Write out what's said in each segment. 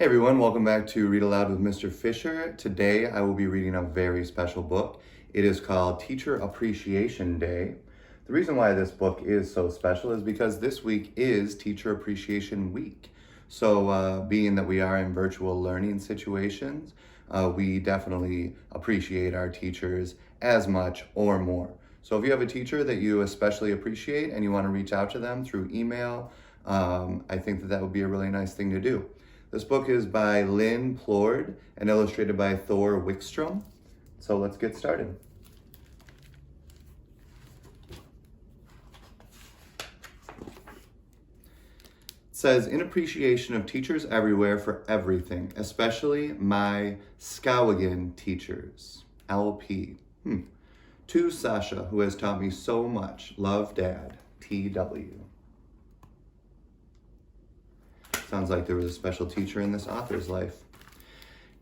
Hey everyone, welcome back to Read Aloud with Mr. Fischer. Today I will be reading a very special book. It is called Teacher Appreciation Day. The reason why this book is so special is because this week is Teacher Appreciation Week. So being that we are in virtual learning situations, we definitely appreciate our teachers as much or more. So if you have a teacher that you especially appreciate and you want to reach out to them through email, I think that would be a really nice thing to do. This book is by Lynn, Plourde, and illustrated by Thor, Wickstrom. So let's get started. It says, in appreciation of teachers everywhere for everything, especially my Skowhegan teachers. LP. To Sasha, who has taught me so much. Love, Dad. TW. Sounds like there was a special teacher in this author's life.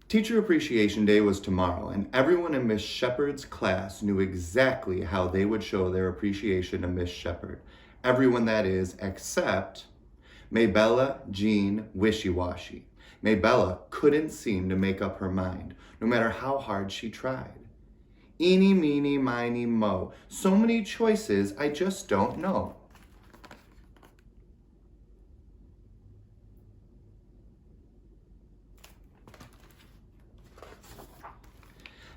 Teacher Appreciation Day was tomorrow, and everyone in Miss Shepard's class knew exactly how they would show their appreciation to Miss Shepard. Everyone, that is, except Mibella, Jean, Wishy-Washy. Mibella couldn't seem to make up her mind, no matter how hard she tried. Eeny, meeny, miny, mo. So many choices, I just don't know.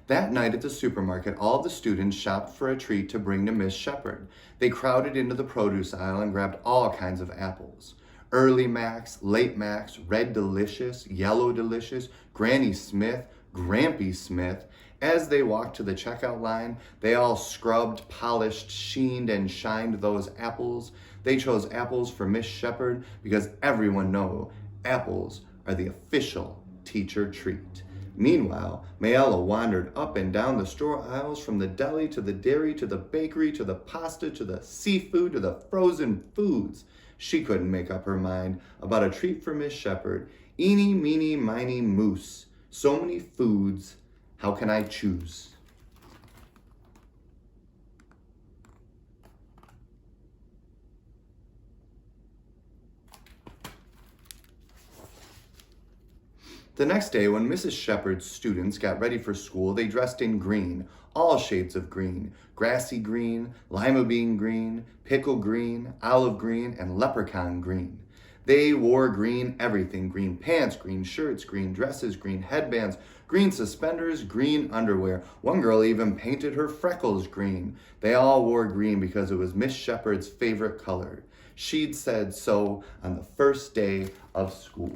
That night at the supermarket, all the students shopped for a treat to bring to Miss Shepard. They crowded into the produce aisle and grabbed all kinds of apples. Early Max, Late Max, Red Delicious, Yellow Delicious, Granny Smith, Grampy Smith. As they walked to the checkout line, they all scrubbed, polished, sheened, and shined those apples. They chose apples for Miss Shepard because everyone knows apples are the official teacher treat. Meanwhile, Mibella wandered up and down the store aisles from the deli to the dairy to the bakery to the pasta to the seafood to the frozen foods. She couldn't make up her mind about a treat for Miss Shepard. Eeny, meeny, miny, moose. So many foods. How can I choose? The next day, when Mrs. Shepard's students got ready for school, they dressed in green, all shades of green, grassy green, lima bean green, pickle green, olive green, and leprechaun green. They wore green everything, green pants, green shirts, green dresses, green headbands, green suspenders, green underwear. One girl even painted her freckles green. They all wore green because it was Miss Shepard's favorite color. She'd said so on the first day of school.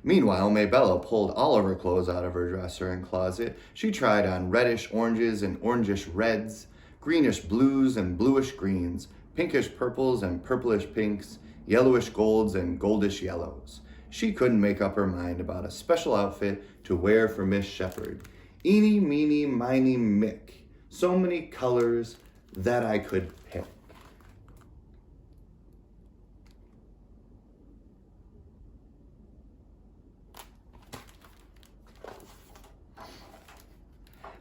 Meanwhile, Mibella pulled all of her clothes out of her dresser and closet. She tried on reddish oranges and orangish reds, greenish blues and bluish greens, pinkish purples and purplish pinks, yellowish golds and goldish yellows. She couldn't make up her mind about a special outfit to wear for Miss Shepard. Eeny, meeny, miny, mick. So many colors that I could pick.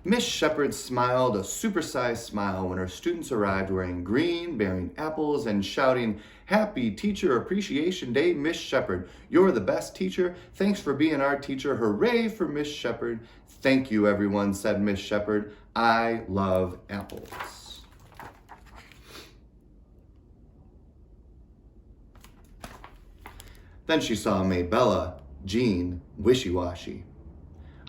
Miss Shepard smiled a supersized smile when her students arrived wearing green, bearing apples, and shouting, "Happy Teacher Appreciation Day, Miss Shepard. You're the best teacher. Thanks for being our teacher. Hooray for Miss Shepard." "Thank you, everyone," said Miss Shepard. "I love apples." Then she saw Mibella, Jean, Wishy-Washy.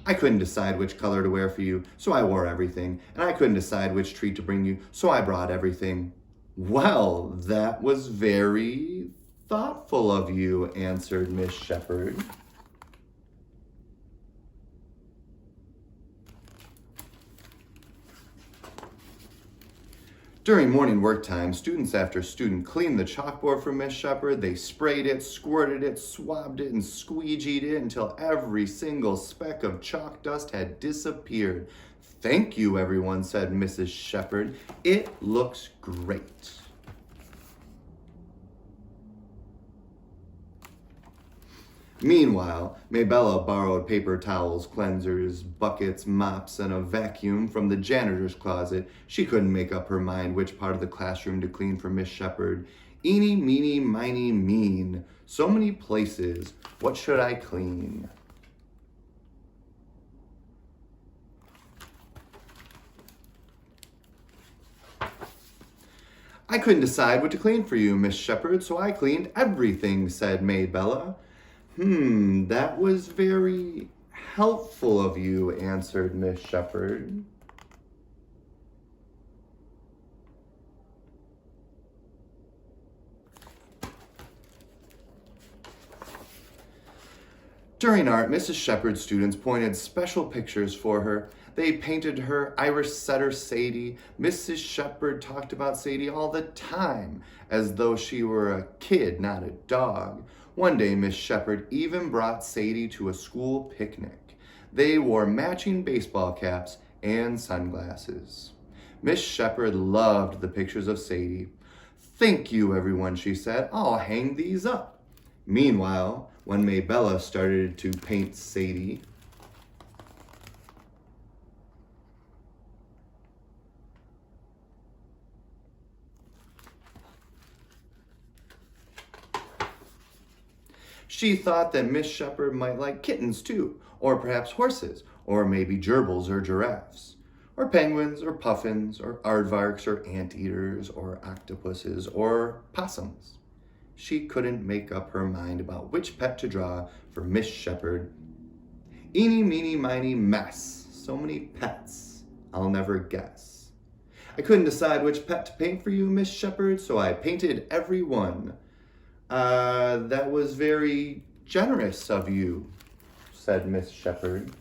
"I couldn't decide which color to wear for you, so I wore everything. And I couldn't decide which treat to bring you, so I brought everything." "Well, that was very thoughtful of you," answered Miss Shepard. During morning work time, students after student cleaned the chalkboard for Miss Shepard. They sprayed it, squirted it, swabbed it, and squeegeed it until every single speck of chalk dust had disappeared. "Thank you, everyone," said Mrs. Shepard. "It looks great." Meanwhile, Mibella borrowed paper towels, cleansers, buckets, mops, and a vacuum from the janitor's closet. She couldn't make up her mind which part of the classroom to clean for Miss Shepard. Eeny, meeny, miny, mean. So many places. What should I clean? I couldn't decide what to clean for you, Miss Shepard, so I cleaned everything, said Mibella. That was very helpful of you, answered Miss Shepard. During art, Mrs. Shepard's students pointed special pictures for her. They painted her Irish setter Sadie. Mrs. Shepard talked about Sadie all the time, as though she were a kid, not a dog. One day, Miss Shepard even brought Sadie to a school picnic. They wore matching baseball caps and sunglasses. Miss Shepard loved the pictures of Sadie. Thank you, everyone, she said. I'll hang these up. Meanwhile, when Mibella started to paint Sadie, she thought that Miss Shepard might like kittens too, or perhaps horses, or maybe gerbils or giraffes, or penguins or puffins, or aardvarks or anteaters, or octopuses, or possums. She couldn't make up her mind about which pet to draw for Miss Shepard. Eeny, meeny, miny, mess. So many pets, I'll never guess. I couldn't decide which pet to paint for you, Miss Shepard, so I painted every one. That was very generous of you, said Miss Shepard.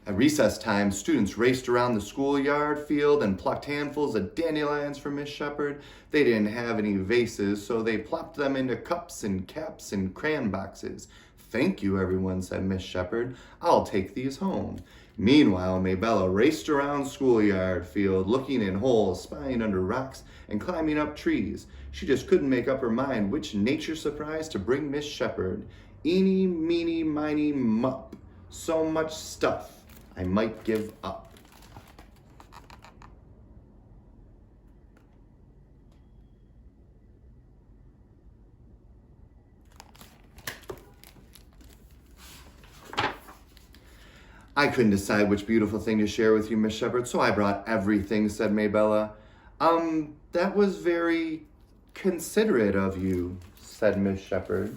At recess time, students raced around the schoolyard field and plucked handfuls of dandelions for Miss Shepard. They didn't have any vases, so they plopped them into cups and caps and crayon boxes. Thank you, everyone, said Miss Shepard. I'll take these home. Meanwhile, Mibella raced around schoolyard field, looking in holes, spying under rocks, and climbing up trees. She just couldn't make up her mind which nature surprise to bring Miss Shepard. Eeny, meeny, miny, mup. So much stuff, I might give up. I couldn't decide which beautiful thing to share with you, Miss Shepard, so I brought everything, said Mibella. That was very considerate of you, said Miss Shepard.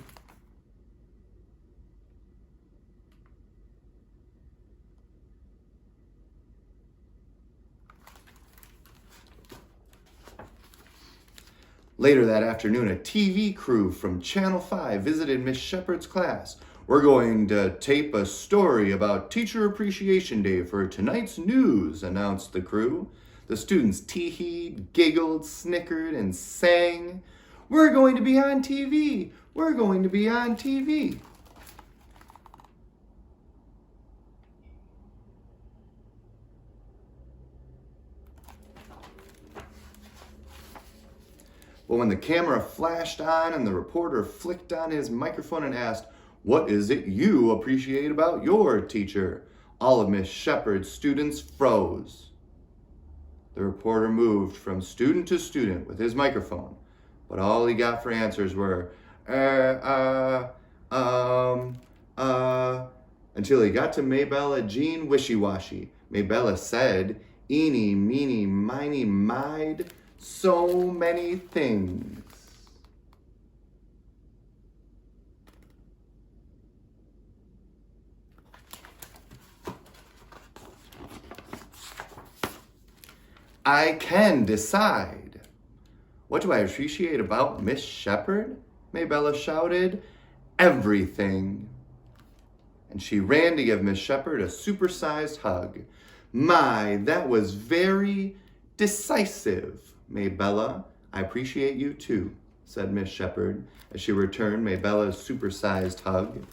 Later that afternoon, a TV crew from Channel 5 visited Miss Shepard's class. We're going to tape a story about Teacher Appreciation Day for tonight's news, announced the crew. The students tee-heed, giggled, snickered, and sang, We're going to be on TV! We're going to be on TV! But when the camera flashed on and the reporter flicked on his microphone and asked, What is it you appreciate about your teacher? All of Miss Shepard's students froze. The reporter moved from student to student with his microphone, but all he got for answers were, until he got to Mibella Jean Wishy-Washy. Mibella said, Eeny, meeny, miny, mide, so many things. I can decide. What do I appreciate about Miss Shepard? Mibella shouted. Everything. And she ran to give Miss Shepard a supersized hug. My, that was very decisive, Mibella. I appreciate you too, said Miss Shepard as she returned Mibella's supersized hug.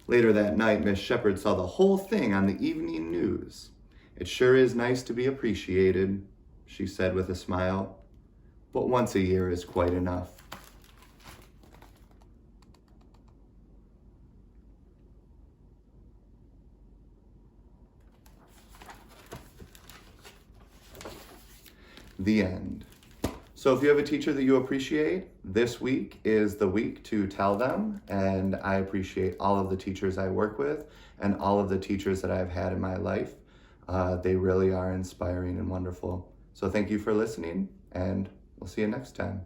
Later that night, Miss Shepard saw the whole thing on the evening news. "It sure is nice to be appreciated," she said with a smile, "but once a year is quite enough." The end. So if you have a teacher that you appreciate, this week is the week to tell them. And I appreciate all of the teachers I work with and all of the teachers that I've had in my life. They really are inspiring and wonderful. So thank you for listening, and we'll see you next time.